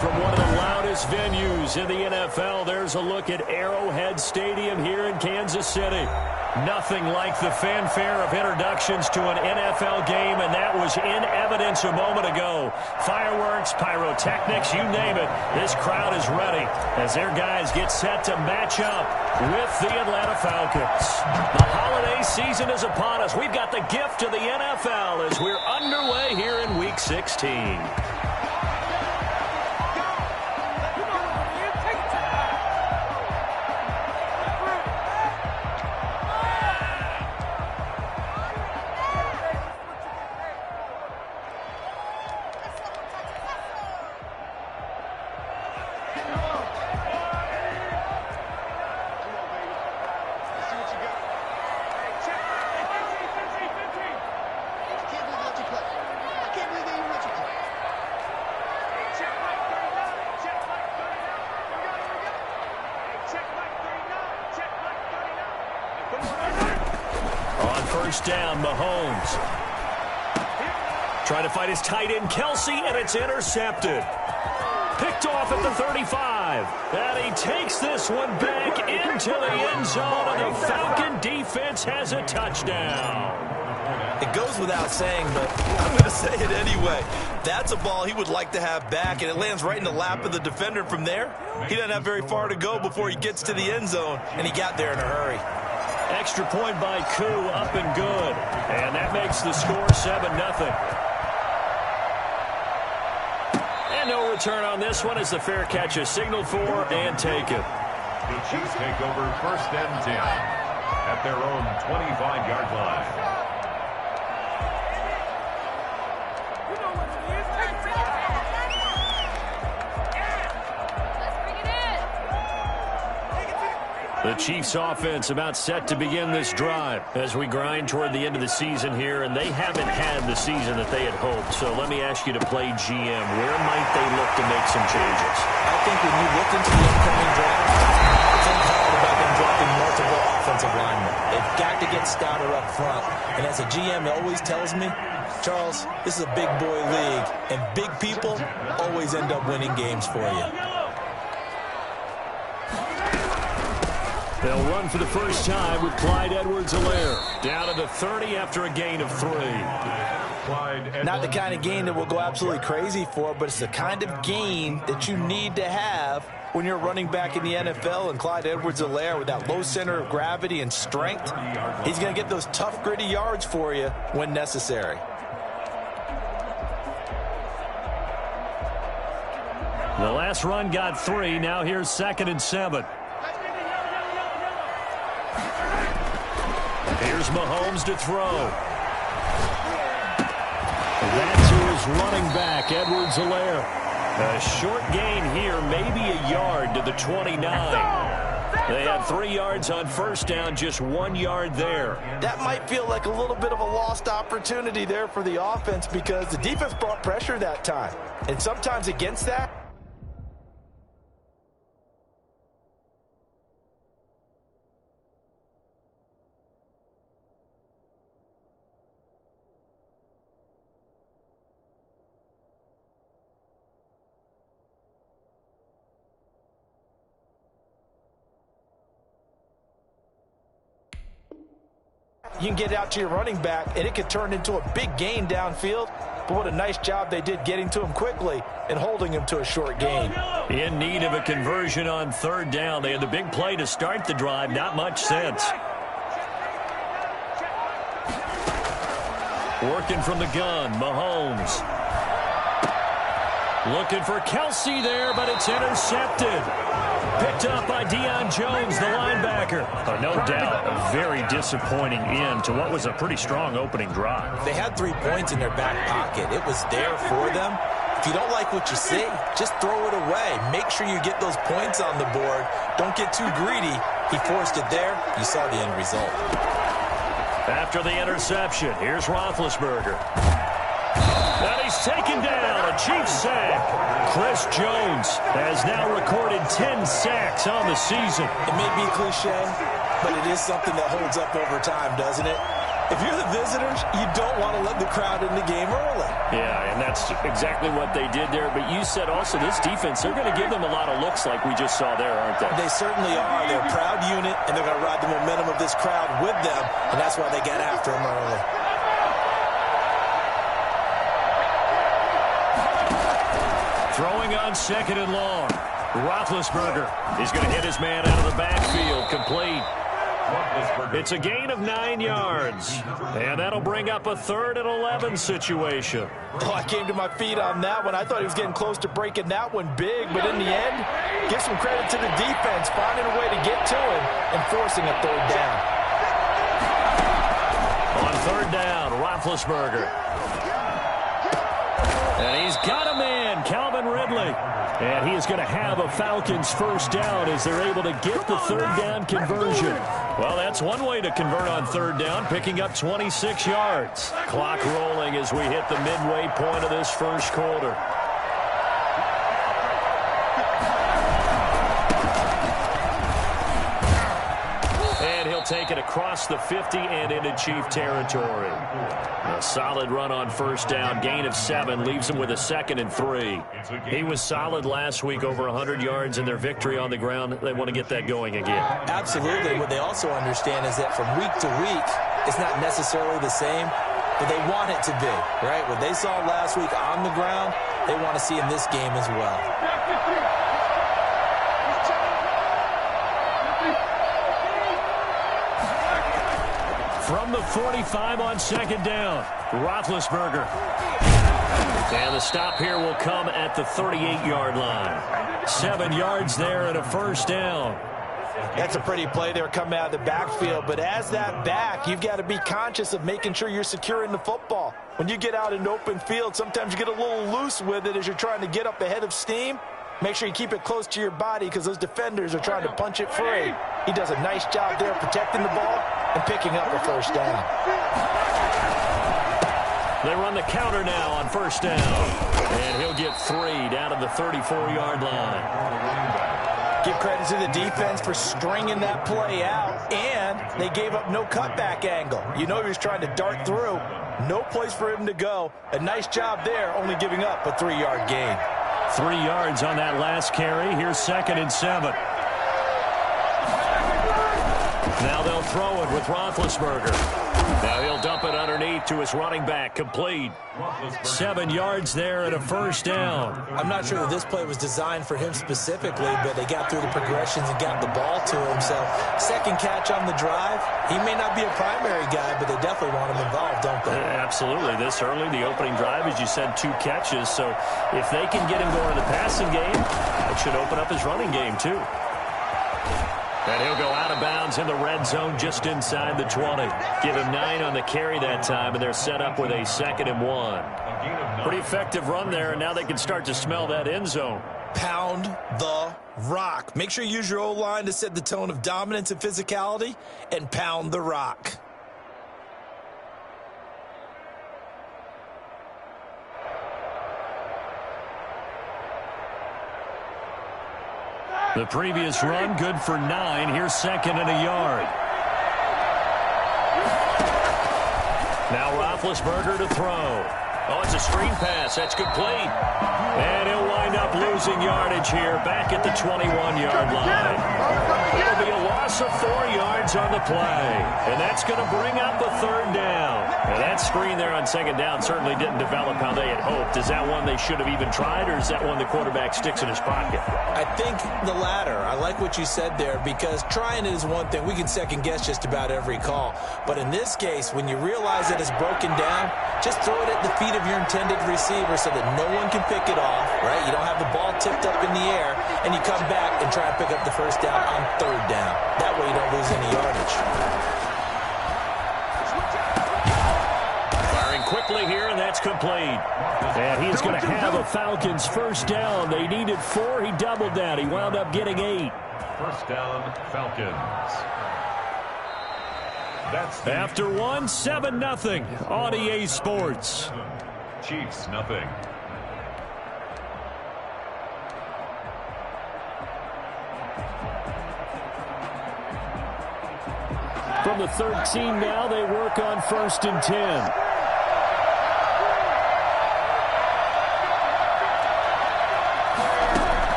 From one of the loudest venues in the NFL, there's a look at Arrowhead Stadium here in Kansas City. Nothing like the fanfare of introductions to an NFL game, and that was in evidence a moment ago. Fireworks, pyrotechnics, you name it. This crowd is ready as their guys get set to match up with the Atlanta Falcons. The holiday season is upon us. We've got the gift of the NFL as we're underway here in Week 16. First down, Mahomes. Trying to fight his tight end, Kelsey, and it's intercepted. Picked off at the 35. And he takes this one back into the end zone, and the Falcon defense has a touchdown. It goes without saying, but I'm going to say it anyway. That's a ball he would like to have back, and it lands right in the lap of the defender. From there, he doesn't have very far to go before he gets to the end zone, and he got there in a hurry. Extra point by Koo, up and good. And that makes the score 7-0. And no return on this one as the fair catch is signaled for and taken. The Chiefs take over first and 10 at their own 25-yard line. The Chiefs offense about set to begin this drive as we grind toward the end of the season here, and they haven't had the season that they had hoped. So let me ask you to play GM. Where might they look to make some changes? I think when you look into the incoming draft, it's uncalled about them dropping multiple offensive linemen. They've got to get stouter up front. And as a GM, it always tells me, Charles, this is a big boy league, and big people always end up winning games for you. They'll run for the first time with Clyde Edwards-Helaire. Down to the 30 after a gain of 3. Not the kind of gain that we'll go absolutely crazy for, but it's the kind of gain that you need to have when you're running back in the NFL. And Clyde Edwards-Helaire, with that low center of gravity and strength, he's going to get those tough, gritty yards for you when necessary. The last run got 3. Now here's 2nd and 7. Here's Mahomes to throw. That's who is running back, Edwards-Helaire. A short gain here, maybe a yard to the 29. They had 3 yards on first down, just 1 yard there. That might feel like a little bit of a lost opportunity there for the offense because the defense brought pressure that time. And sometimes against that, you can get out to your running back, and it could turn into a big gain downfield. But what a nice job they did getting to him quickly and holding him to a short gain. In need of a conversion on 3rd down. They had the big play to start the drive. Not much sense. Working from the gun, Mahomes. Looking for Kelsey there, but it's intercepted. Picked up by Deion Jones, the linebacker. No doubt, a very disappointing end to what was a pretty strong opening drive. They had 3 points in their back pocket. It was there for them. If you don't like what you see, just throw it away. Make sure you get those points on the board. Don't get too greedy. He forced it there. You saw the end result. After the interception, here's Roethlisberger. And he's taken down, a Chiefs sack. Chris Jones has now recorded 10 sacks on the season. It may be cliche, but it is something that holds up over time, doesn't it? If you're the visitors, you don't want to let the crowd in the game early. Yeah, and that's exactly what they did there. But you said also this defense, they're going to give them a lot of looks like we just saw there, aren't they? They certainly are. They're a proud unit, and they're going to ride the momentum of this crowd with them, and that's why they got after them early. Throwing on 2nd and long. Roethlisberger. He's going to hit his man out of the backfield. Complete. It's a gain of 9 yards. And that'll bring up a 3rd and 11 situation. Oh, I came to my feet on that one. I thought he was getting close to breaking that one big, but in the end, give some credit to the defense, finding a way to get to him and forcing a 3rd down. On 3rd down, Roethlisberger. And he's got a man, Calvin Ridley. And he is going to have a Falcons 1st down as they're able to get the 3rd down conversion. Well, that's one way to convert on 3rd down, picking up 26 yards. Clock rolling as we hit the midway point of this 1st quarter. And he'll take it across the 50 and into Chief territory. A solid run on 1st down, gain of 7, leaves him with a 2nd and 3. He was solid last week, over 100 yards in their victory on the ground. They want to get that going again. Absolutely. What they also understand is that from week to week, it's not necessarily the same, but they want it to be, right? What they saw last week on the ground, they want to see in this game as well. From the 45 on 2nd down, Roethlisberger. And the stop here will come at the 38-yard line. 7 yards there and a 1st down. That's a pretty play there coming out of the backfield, but as that back, you've got to be conscious of making sure you're securing the football. When you get out in open field, sometimes you get a little loose with it as you're trying to get up ahead of steam. Make sure you keep it close to your body because those defenders are trying to punch it free. He does a nice job there protecting the ball and picking up a 1st down. They run the counter now on 1st down. And he'll get 3 down to the 34-yard line. Give credit to the defense for stringing that play out, and they gave up no cutback angle. You know he was trying to dart through. No place for him to go. A nice job there, only giving up a 3-yard gain. 3 yards on that last carry. Here's 2nd and 7. Now they'll throw it with Roethlisberger. Now he'll dump it underneath to his running back. Complete. 7 yards there and a 1st down. I'm not sure that this play was designed for him specifically, but they got through the progressions and got the ball to him. So 2nd catch on the drive. He may not be a primary guy, but they definitely want him involved, don't they? Absolutely. This early, the opening drive, as you said, 2 catches. So if they can get him going in the passing game, it should open up his running game too. And he'll go out of bounds in the red zone just inside the 20. Give him 9 on the carry that time, and they're set up with a 2nd and 1. Pretty effective run there, and now they can start to smell that end zone. Pound the rock. Make sure you use your O-line to set the tone of dominance and physicality, and pound the rock. The previous run, good for 9. Here's 2nd and a yard. Now Roethlisberger to throw. Oh, it's a screen pass. That's complete. And he'll wind up losing yardage here back at the 21-yard line. It'll be a loss of 4 yards on the play. And that's going to bring up a 3rd down. Now that screen there on 2nd down certainly didn't develop how they had hoped. Is that one they should have even tried, or is that one the quarterback sticks in his pocket? I think the latter. I like what you said there, because trying it is one thing. We can second guess just about every call. But in this case, when you realize that it's broken down, just throw it at the feet of your intended receiver so that no one can pick it off, right? You don't have the ball tipped up in the air, and you come back and try and pick up the 1st down on 3rd down. That way you don't lose any yardage. Firing quickly here, and that's complete. And he's going to have a Falcons 1st down. They needed 4. He doubled that. He wound up getting 8. 1st down, Falcons. After 1, 7-0 on EA Sports. Chiefs, nothing. From the 13 now, they work on 1st and 10.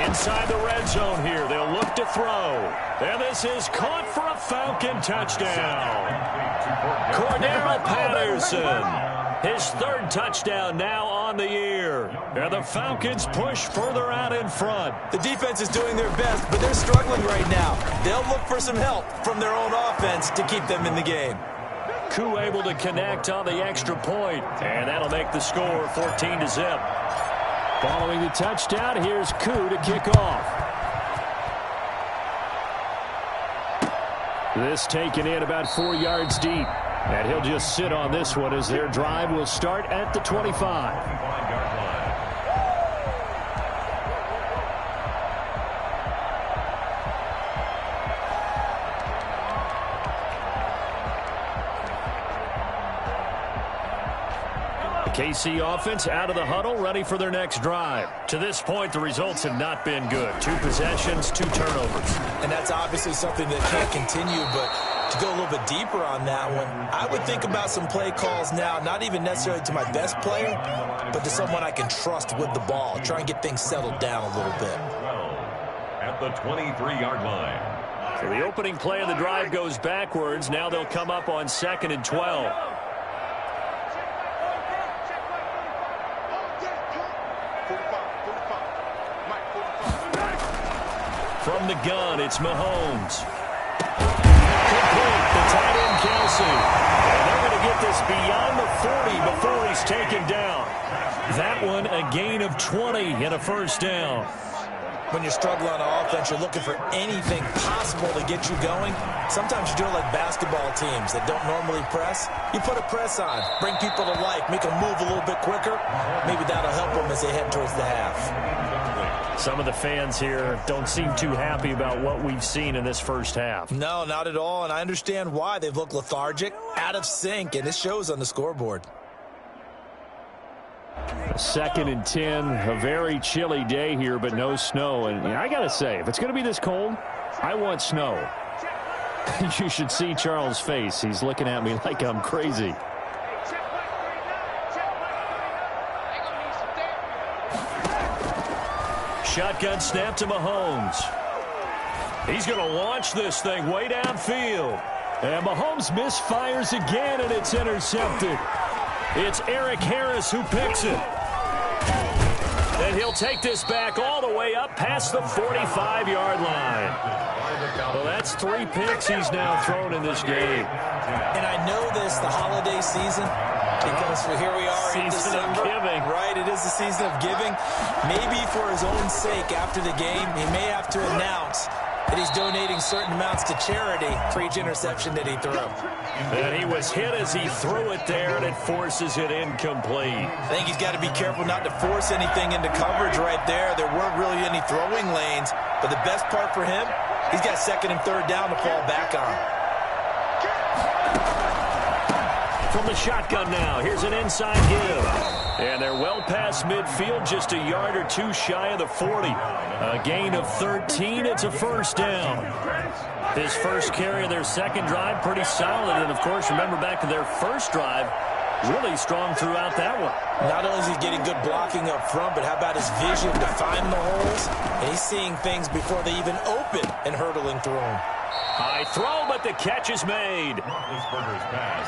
Inside the red zone here, they'll look to throw. And this is caught for a Falcon touchdown. Cordero Patterson, his 3rd touchdown now on the year. And the Falcons push further out in front. The defense is doing their best, but they're struggling right now. They'll look for some help from their own offense to keep them in the game. Koo able to connect on the extra point, and that'll make the score 14-0. Following the touchdown, here's Koo to kick off. This taken in about 4 yards deep. And he'll just sit on this one as their drive will start at the 25. KC offense out of the huddle, ready for their next drive. To this point, the results have not been good. 2 possessions, 2 turnovers. And that's obviously something that can't continue, but to go a little bit deeper on that one, I would think about some play calls now, not even necessarily to my best player, but to someone I can trust with the ball. Try and get things settled down a little bit. At the 23-yard line. So the opening play of the drive goes backwards. Now they'll come up on 2nd and 12. From the gun, it's Mahomes. Complete, the tight end Kelsey. And they're going to get this beyond the 40 before he's taken down. That one, a gain of 20 and a 1st down. When you're struggling on offense, you're looking for anything possible to get you going. Sometimes you do it like basketball teams that don't normally press. You put a press on, bring people to life, make them move a little bit quicker. Maybe that'll help them as they head towards the half. Some of the fans here don't seem too happy about what we've seen in this first half. No, not at all, and I understand why. They've looked lethargic, out of sync, and it shows on the scoreboard. 2nd and 10, a very chilly day here, but no snow. And I got to say, if it's going to be this cold, I want snow. You should see Charles' face. He's looking at me like I'm crazy. Shotgun snap to Mahomes. He's going to launch this thing way downfield. And Mahomes misfires again, and it's intercepted. It's Eric Harris who picks it. And he'll take this back all the way up past the 45-yard line. Well, that's 3 picks he's now thrown in this game. And I know this, the holiday season, because here we are in Season of December. giving. Right, it is the season of giving. Maybe for his own sake after the game, he may have to announce that he's donating certain amounts to charity for each interception that he threw. And he was hit as he threw it there, and it forces it incomplete. I think he's got to be careful not to force anything into coverage right there. There weren't really any throwing lanes, but the best part for him, he's got 2nd and 3rd down to fall back on. From the shotgun now, here's an inside give. And they're well past midfield, just a yard or 2 shy of the 40. A gain of 13, it's a 1st down. His first carry of their 2nd drive, pretty solid. And, of course, remember back to their 1st drive, really strong throughout that one. Not only is he getting good blocking up front, but how about his vision to find the holes? And he's seeing things before they even open and hurtling through them. High throw, but the catch is made.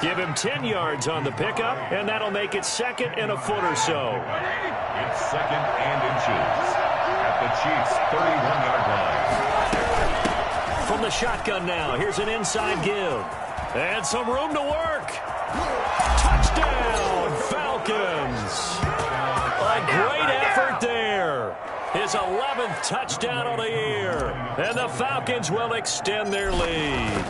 Give him 10 yards on the pickup, and that'll make it 2nd and a foot or so. It's 2nd and inches at the Chiefs' 31-yard line. From the shotgun now, here's an inside give. And some room to work. Touchdown, Falcons. A great effort there. His 11th touchdown of the year. And the Falcons will extend their lead.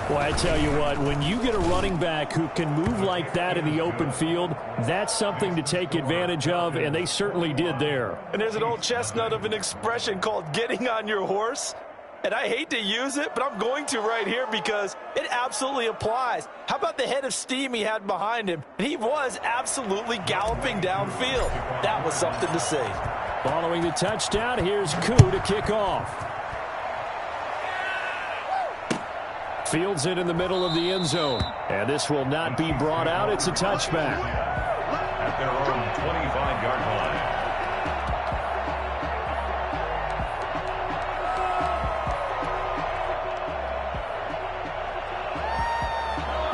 Well, I tell you what, when you get a running back who can move like that in the open field, that's something to take advantage of, and they certainly did there. And there's an old chestnut of an expression called getting on your horse. And I hate to use it, but I'm going to right here because it absolutely applies. How about the head of steam he had behind him? He was absolutely galloping downfield. That was something to see. Following the touchdown, here's Koo to kick off. Fields it in the middle of the end zone. And this will not be brought out. It's a touchback. At their own 25-yard line.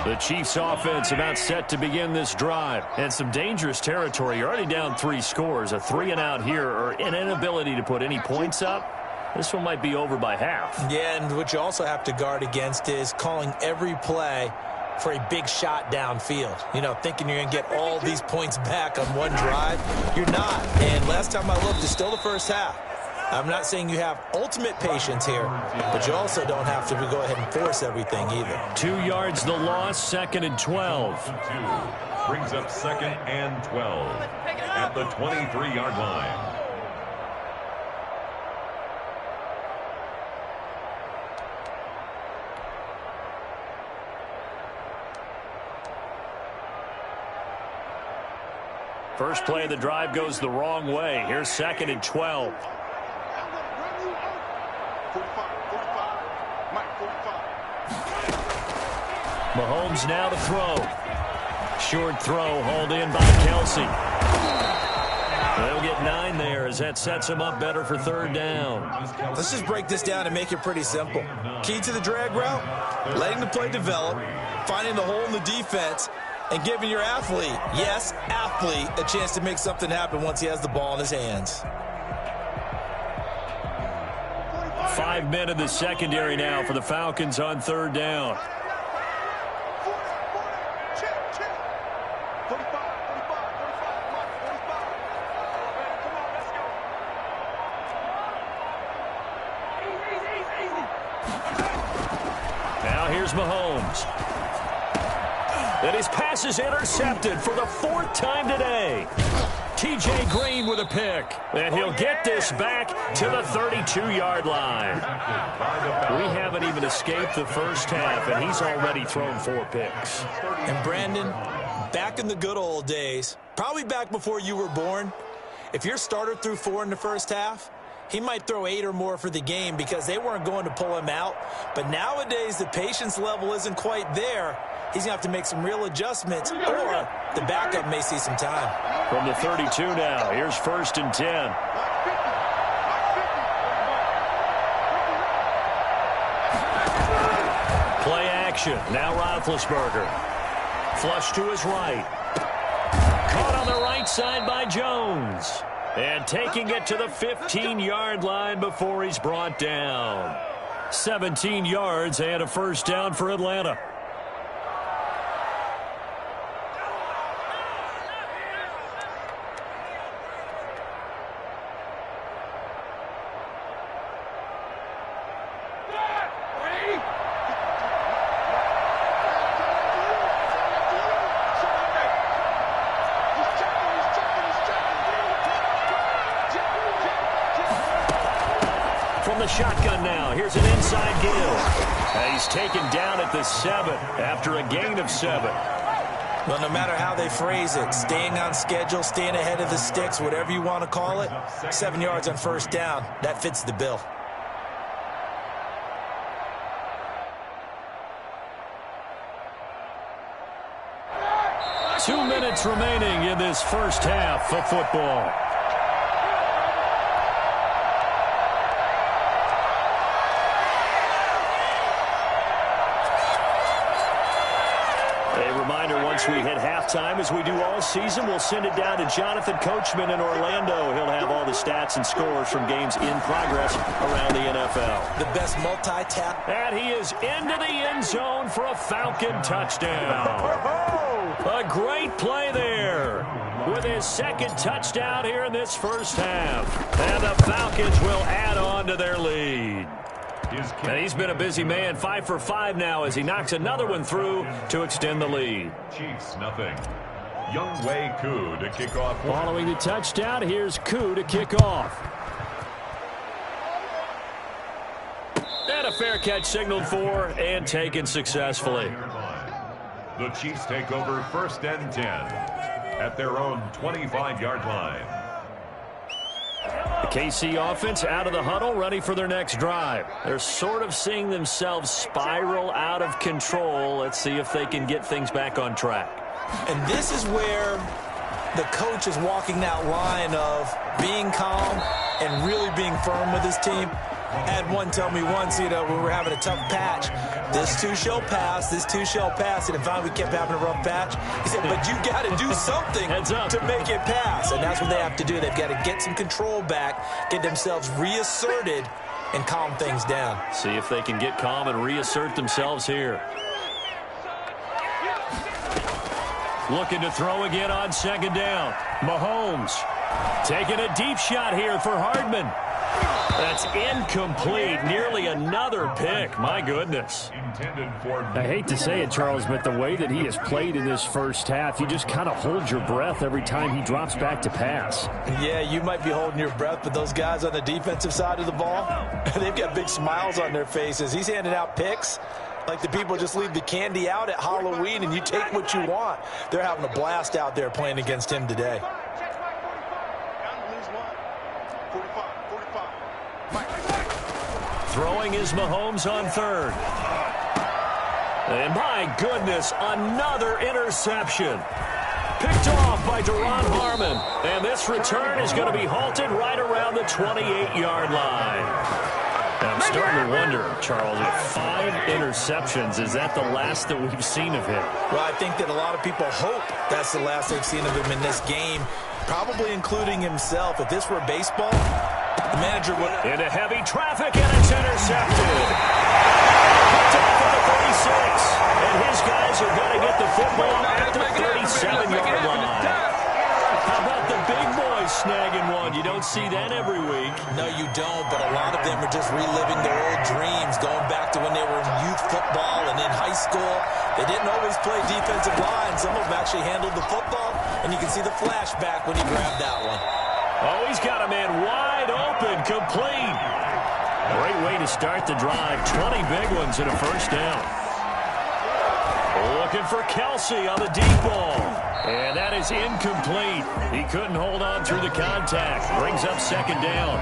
The Chiefs offense about set to begin this drive. And some dangerous territory. You're already down 3 scores. A 3-and-out here or an inability to put any points up. This one might be over by half. Yeah, and what you also have to guard against is calling every play for a big shot downfield. You know, thinking you're going to get all these points back on one drive. You're not. And last time I looked, it's still the first half. I'm not saying you have ultimate patience here, but you also don't have to go ahead and force everything either. 2 yards the loss, 2nd and 12. Brings up 2nd and 12 at the 23-yard line. First play of the drive goes the wrong way. Here's 2nd and 12. Mahomes now to throw. Short throw hauled in by Kelsey. They'll get 9 there as that sets him up better for 3rd down. Let's just break this down and make it pretty simple. Key to the drag route, letting the play develop, finding the hole in the defense, and giving your athlete, yes, athlete, a chance to make something happen once he has the ball in his hands. 5 men in the secondary now for the Falcons on 3rd down. Now here's Mahomes. And his pass is intercepted for the 4th time today. T.J. Green with a pick. And he'll get this back to the 32-yard line. We haven't even escaped the first half, and he's already thrown 4 picks. And Brandon, back in the good old days, probably back before you were born, if your starter threw 4 in the first half, he might throw 8 or more for the game because they weren't going to pull him out. But nowadays, the patience level isn't quite there. He's going to have to make some real adjustments, or the backup may see some time. From the 32 now, here's 1st and 10. Play action. Now Roethlisberger. Flush to his right. Caught on the right side by Jones. And taking it to the 15-yard line before he's brought down. 17 yards and a 1st down for Atlanta. Shotgun now. Here's an inside give. And he's taken down at the 7 after a gain of 7. Well, no matter how they phrase it, staying on schedule, staying ahead of the sticks, whatever you want to call it, 7 yards on 1st down, that fits the bill. Two minutes remaining in this first half of football. Once we hit halftime, as we do all season, we'll send it down to Jonathan Coachman in Orlando. He'll have all the stats and scores from games in progress around the NFL. The best multi-tap. And he is into the end zone for a Falcon touchdown. A great play there with his 2nd touchdown here in this first half. And the Falcons will add on to their lead. And he's been a busy man, 5 for 5 now as he knocks another one through to extend the lead. Chiefs nothing. Younghoe Koo to kick off. Following the touchdown, here's Koo to kick off. And a fair catch signaled for and taken successfully. The Chiefs take over 1st and 10 at their own 25-yard line. KC offense out of the huddle, ready for their next drive. They're sort of seeing themselves spiral out of control. Let's see if they can get things back on track. And this is where the coach is walking that line of being calm and really being firm with his team. Had one tell me once, when we were having a tough patch, this too shall pass, this too shall pass. And finally we kept having a rough patch. He said, but you got to do something to make it pass. And that's what they have to do. They've got to get some control back, get themselves reasserted, and calm things down. See if they can get calm and reassert themselves here. Looking to throw again on second down. Mahomes taking a deep shot here for Hardman. That's incomplete. Nearly another pick. My goodness. I hate to say it, Charles, but the way that he has played in this first half, you just kind of hold your breath every time he drops back to pass. Yeah, you might be holding your breath, but those guys on the defensive side of the ball, they've got big smiles on their faces. He's handing out picks like the people just leave the candy out at Halloween and you take what you want. They're having a blast out there playing against him today. Throwing is Mahomes on third. And my goodness, another interception. Picked off by Duron Harmon. And this return is going to be halted right around the 28-yard line. And I'm starting to wonder, Charles, with 5 interceptions, is that the last that we've seen of him? Well, I think that a lot of people hope that's the last they've seen of him in this game, probably including himself. If this were baseball, the manager would... Into heavy traffic, and it's intercepted. Picked off at the 36. And his guys are going to get the football at the 37-yard line. How about the big boys snagging one? You don't see that every week. No, you don't, but a lot of them are just reliving their old dreams, going back to when they were in youth football and in high school. They didn't always play defensive line. Some of them actually handled the football, and you can see the flashback when he grabbed that one. Oh, he's got a man wide open, complete. Great way to start the drive. 20 big ones and a first down. Looking for Kelsey on the deep ball. And that is incomplete. He couldn't hold on through the contact. Brings up second down.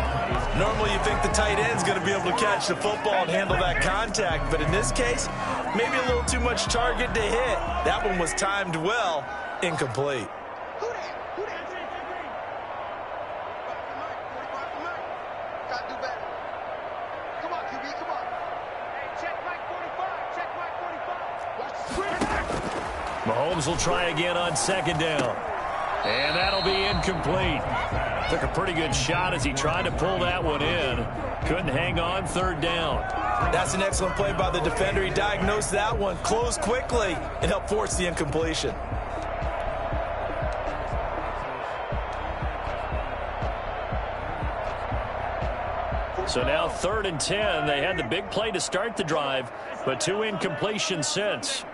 Normally you think the tight end's going to be able to catch the football and handle that contact. But in this case, maybe a little too much target to hit. That one was timed well. Incomplete. Mahomes will try again on second down. And that'll be incomplete. Took a pretty good shot as he tried to pull that one in. Couldn't hang on third down. That's an excellent play by the defender. He diagnosed that one, closed quickly, and helped force the incompletion. So now 3rd and 10. They had the big play to start the drive, but 2 incompletions since.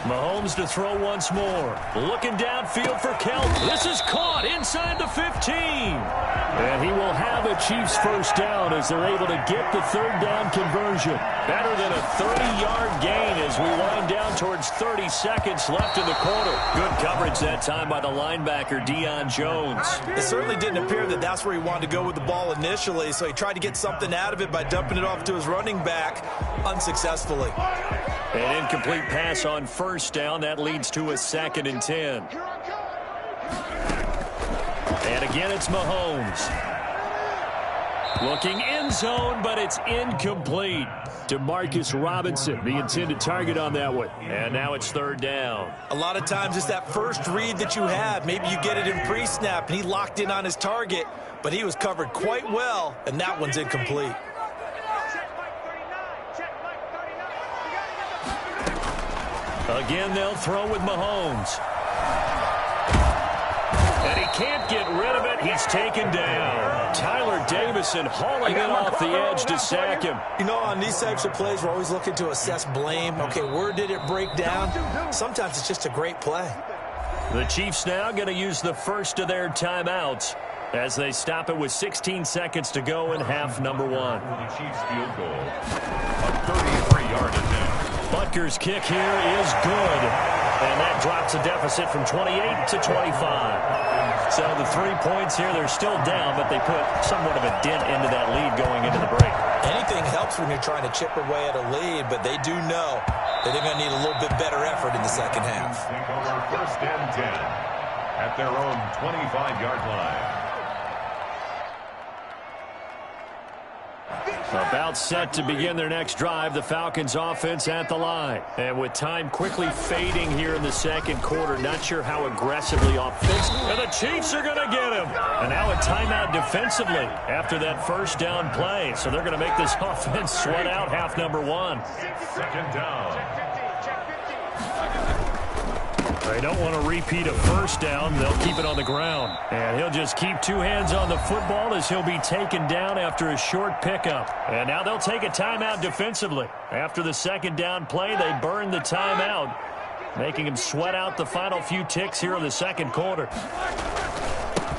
Mahomes to throw once more. Looking downfield for Kelp. This is caught inside the 15. And he will have a Chiefs first down as they're able to get the third down conversion. Better than a 30-yard gain as we wind down towards 30 seconds left in the quarter. Good coverage that time by the linebacker, Deion Jones. It certainly didn't appear that that's where he wanted to go with the ball initially, so he tried to get something out of it by dumping it off to his running back unsuccessfully. An incomplete pass on first down. That leads to a 2nd and 10. And again, it's Mahomes. Looking end zone, but it's incomplete. Demarcus Robinson, the intended target on that one. And now it's 3rd down. A lot of times it's that first read that you have. Maybe you get it in pre-snap, and he locked in on his target, but he was covered quite well, and that one's incomplete. Again, they'll throw with Mahomes. And he can't get rid of it. He's taken down. Tyler Davison hauling it off the edge to sack him. You know, on these types of plays, we're always looking to assess blame. Okay, where did it break down? Sometimes it's just a great play. The Chiefs now going to use the first of their timeouts as they stop it with 16 seconds to go in half number 1. The Chiefs field goal. Packers' kick here is good. And that drops a deficit from 28 to 25. So the 3 points here, they're still down, but they put somewhat of a dent into that lead going into the break. Anything helps when you're trying to chip away at a lead, but they do know that they're going to need a little bit better effort in the second half. Take over first and 10 at their own 25-yard line. About set to begin their next drive, the Falcons offense at the line. And with time quickly fading here in the second quarter, not sure how aggressively offensive. And the Chiefs are going to get him. And now a timeout defensively after that first down play. So they're going to make this offense sweat out half number one. Second down. They don't want to repeat a first down. They'll keep it on the ground. And he'll just keep two hands on the football as he'll be taken down after a short pickup. And now they'll take a timeout defensively. After the second down play, they burn the timeout, making him sweat out the final few ticks here in the second quarter.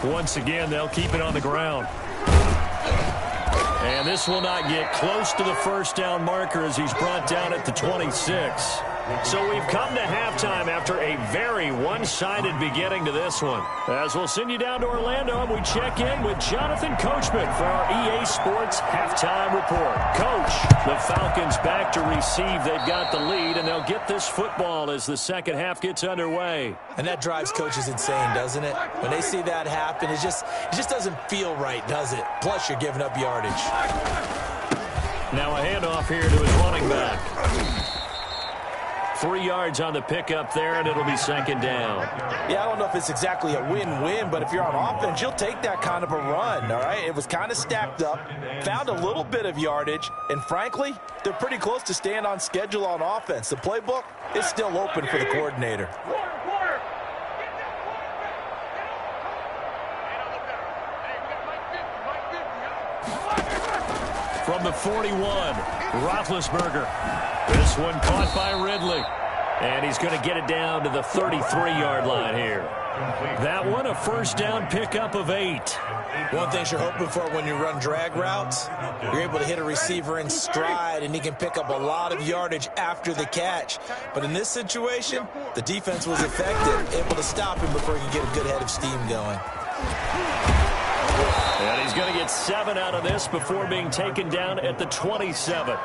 Once again, they'll keep it on the ground. And this will not get close to the first down marker as he's brought down at the 26. So we've come to halftime after a very one-sided beginning to this one. As we'll send you down to Orlando, and we check in with Jonathan Coachman for our EA Sports Halftime Report. Coach, the Falcons back to receive. They've got the lead, and they'll get this football as the second half gets underway. And that drives coaches insane, doesn't it? When they see that happen, it just doesn't feel right, does it? Plus, you're giving up yardage. Now a handoff here to his running back. 3 yards on the pickup there, and it'll be second down. Yeah, I don't know if it's exactly a win-win, but if you're on offense, you'll take that kind of a run, all right? It was kind of stacked up, found a little bit of yardage, and frankly, they're pretty close to staying on schedule on offense. The playbook is still open for the coordinator. From the 41, Roethlisberger. This one caught by Ridley. And he's going to get it down to the 33-yard line here. That one, a first down pickup of 8. One thing you're hoping for when you run drag routes, you're able to hit a receiver in stride, and he can pick up a lot of yardage after the catch. But in this situation, the defense was effective, able to stop him before he could get a good head of steam going. And he's going to get 7 out of this before being taken down at the 27.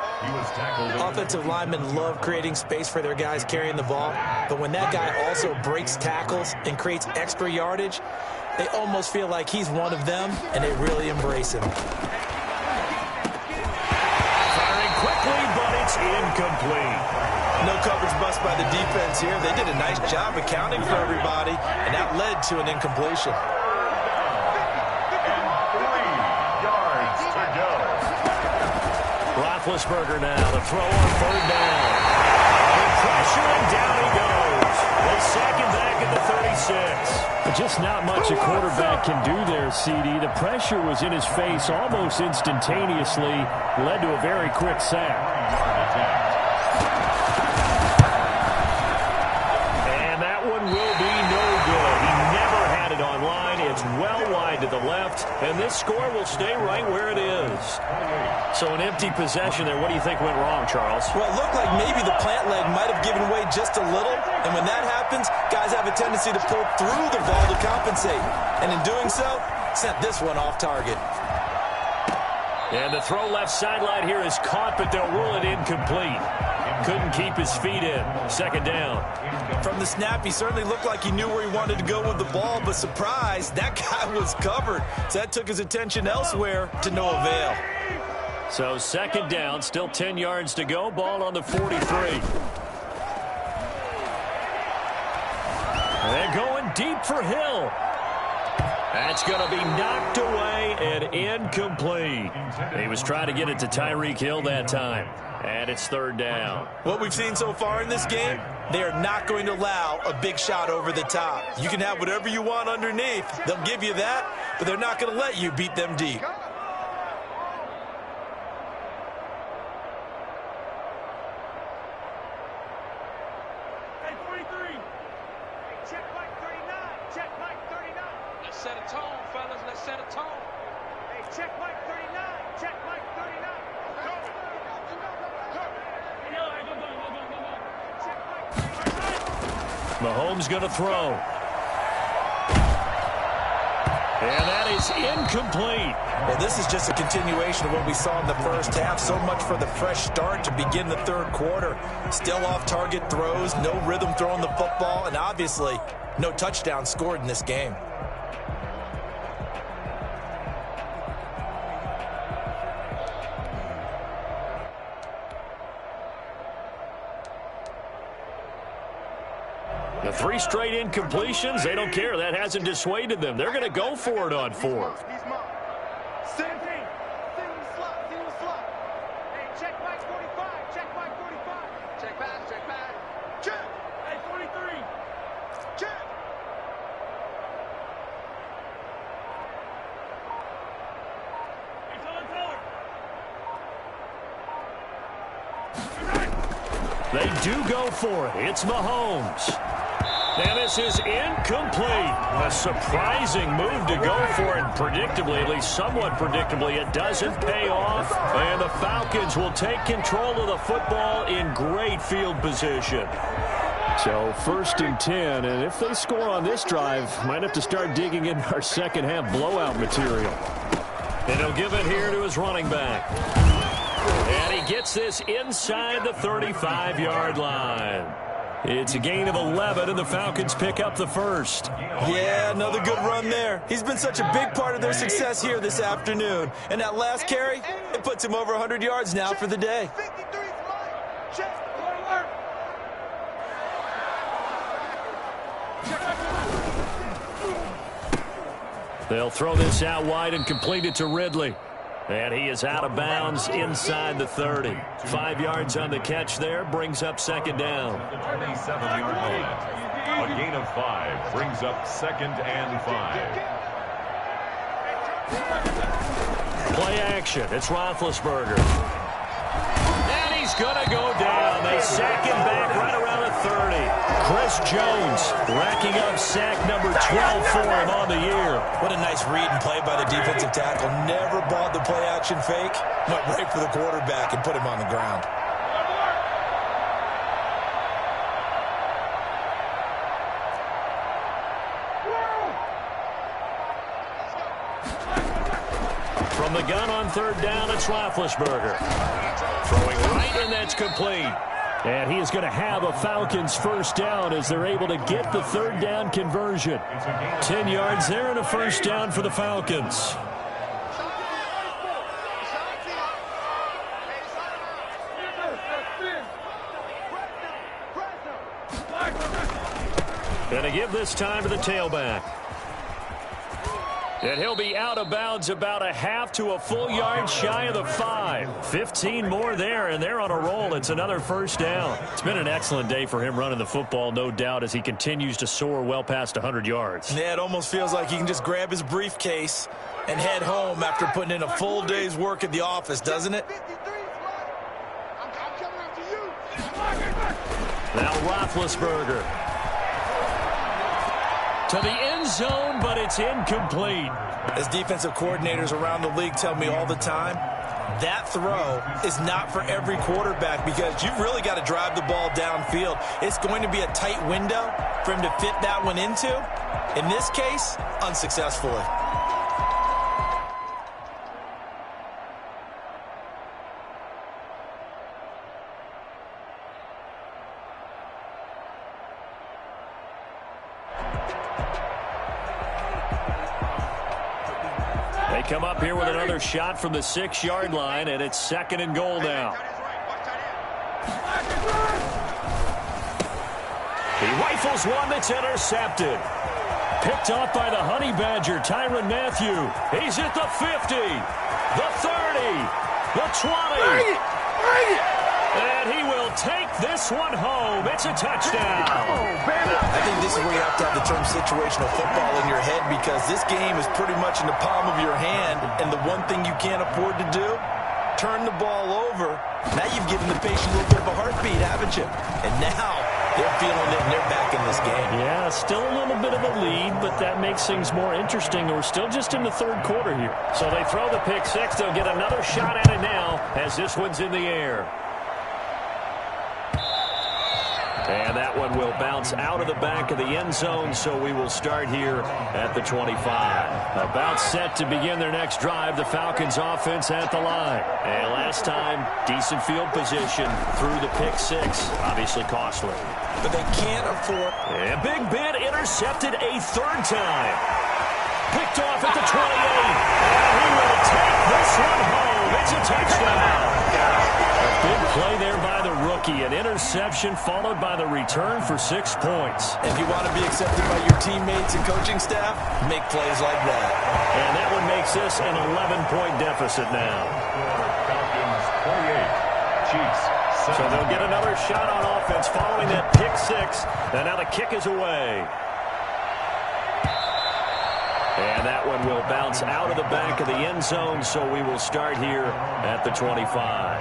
Offensive linemen love creating space for their guys carrying the ball, but when that guy also breaks tackles and creates extra yardage, they almost feel like he's one of them, and they really embrace him. Firing quickly, but it's incomplete. No coverage bust by the defense here. They did a nice job accounting for everybody, and that led to an incompletion. Roethlisberger now to throw on third down. And pressure, and down he goes. They sack him back at the 36. But just not much a quarterback can do there, CD. The pressure was in his face almost instantaneously, led to a very quick sack. And that one will be no good. He never had it on line. It's well wide to the left, and this score will stay right where it is. So an empty possession there. What do you think went wrong, Charles? Well, it looked like maybe the plant leg might have given way just a little, and when that happens, guys have a tendency to pull through the ball to compensate. And in doing so, sent this one off target. And the throw left sideline here is caught, but they'll rule it incomplete. Couldn't keep his feet in. Second down. From the snap, he certainly looked like he knew where he wanted to go with the ball, but surprise, that guy was covered. So that took his attention elsewhere to no avail. So second down, still 10 yards to go. Ball on the 43. They're going deep for Hill. That's going to be knocked away and incomplete. He was trying to get it to Tyreek Hill that time. And it's third down. What we've seen so far in this game, they are not going to allow a big shot over the top. You can have whatever you want underneath. They'll give you that, but they're not going to let you beat them deep. Set a tone, fellas. Let's set a tone. Hey, check Mike 39. Check Mike 39. Mahomes going to throw. And that is incomplete. Well, this is just a continuation of what we saw in the first half. So much for the fresh start to begin the third quarter. Still off-target throws, no rhythm throwing the football, and obviously no touchdown scored in this game. The 3 straight incompletions, they don't care. That hasn't dissuaded them. They're going to go for it on 4th. They do go for it. It's Mahomes. And this is incomplete. A surprising move to go for it. Predictably, at least somewhat predictably, it doesn't pay off. And the Falcons will take control of the football in great field position. So 1st and 10, and if they score on this drive, might have to start digging in our second half blowout material. And he'll give it here to his running back. And he gets this inside the 35-yard line. It's a gain of 11, and the Falcons pick up the first. Yeah, another good run there. He's been such a big part of their success here this afternoon. And that last carry, it puts him over 100 yards now for the day. They'll throw this out wide and complete it to Ridley. And he is out of bounds inside the 30. 5 yards on the catch there, brings up second down. 27-yard line. A gain of 5 brings up 2nd and 5. Play action. It's Roethlisberger. And he's going to go down. They sack him back right around the 30. Chris Jones racking up sack number 12 for him on the year. What a nice read and play by the defensive tackle. Never bought the play action fake. Went right for the quarterback and put him on the ground. From the gun on 3rd down, it's Roethlisberger. Throwing right, and that's complete. And he is going to have a Falcons first down as they're able to get the 3rd down conversion. 10 yards there and a first down for the Falcons. Going to give this time to the tailback. And he'll be out of bounds about a half to a full yard shy of the 5. 15 more there, and they're on a roll. It's another first down. It's been an excellent day for him running the football, no doubt, as he continues to soar well past 100 yards. Yeah, it almost feels like he can just grab his briefcase and head home after putting in a full day's work at the office, doesn't it? Now Roethlisberger to the end zone, but it's incomplete. As defensive coordinators around the league tell me all the time, that throw is not for every quarterback because you've really got to drive the ball downfield. It's going to be a tight window for him to fit that one into. In this case, unsuccessfully. Come up here with another shot from the 6-yard line, and it's 2nd and goal now. He rifles one that's intercepted. Picked off by the Honey Badger, Tyrann Mathieu. He's at the 50, the 30, the 20. And he will take this one home. It's a touchdown. I think this is where you have to have the term situational football in your head because this game is pretty much in the palm of your hand, and the one thing you can't afford to do, turn the ball over. Now you've given the patient a little bit of a heartbeat, haven't you? And now they're feeling it, and they're back in this game. Yeah, still a little bit of a lead, but that makes things more interesting. We're still just in the 3rd quarter here. So they throw the pick 6. They'll get another shot at it now as this one's in the air. And that one will bounce out of the back of the end zone, so we will start here at the 25. About set to begin their next drive, the Falcons offense at the line. And last time, decent field position through the pick six. Obviously costly. But they can't afford. And Big Ben intercepted a third time. Picked off at the 28. And he will take this one home. It's a touchdown. Big play there by the rookie. An interception followed by the return for 6 points. If you want to be accepted by your teammates and coaching staff, make plays like that. And that one makes this an 11-point deficit now. Falcons 28, Chiefs 7. So they'll get another shot on offense following that pick six. And now the kick is away. And that one will bounce out of the back of the end zone, so we will start here at the 25.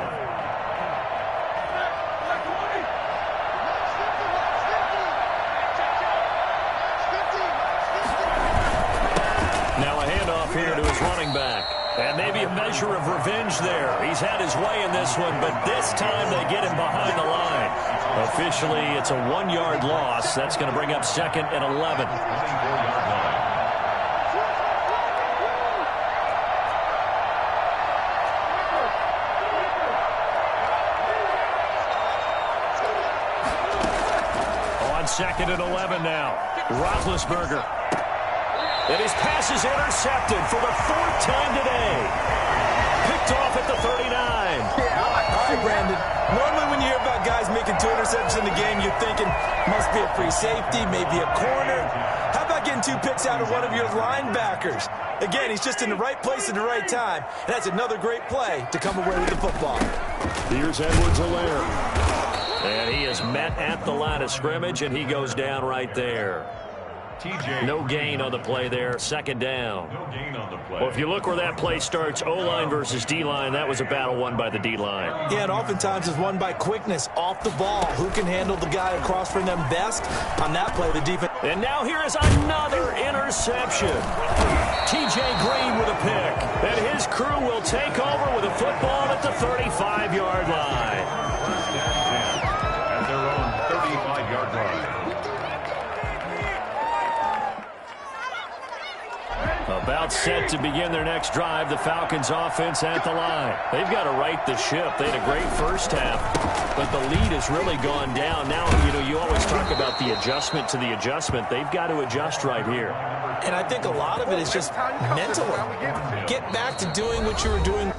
Now a handoff here to his running back. And maybe a measure of revenge there. He's had his way in this one, but this time they get him behind the line. Officially, it's a 1-yard loss. That's going to bring up 2nd and 11. 24-yard line. On 2nd and 11 now. Roethlisberger. And his pass is intercepted for the 4th time today. Picked off at the 39. All right, Brandon. Normally when you hear about guys making 2 interceptions in the game, you're thinking, must be a free safety, maybe a corner. How about getting 2 picks out of one of your linebackers? Again, he's just in the right place at the right time. And that's another great play to come away with the football. Here's Edwards-Helaire. And he is met at the line of scrimmage, and he goes down right there. TJ. No gain on the play there. 2nd down. No gain on the play. Well, if you look where that play starts, O-line versus D-line, that was a battle won by the D-line. Yeah, and oftentimes it's won by quickness off the ball. Who can handle the guy across from them best? On that play, the defense. And now here is another interception. TJ Green with a pick. And his crew will take over with a football at the 35-yard line. First and 10 at their own 35-yard line. About set to begin their next drive, the Falcons offense at the line. They've got to right the ship. They had a great first half, but the lead has really gone down. Now, you always talk about the adjustment to the adjustment. They've got to adjust right here. And I think a lot of it is just mental. Get back to doing what you were doing.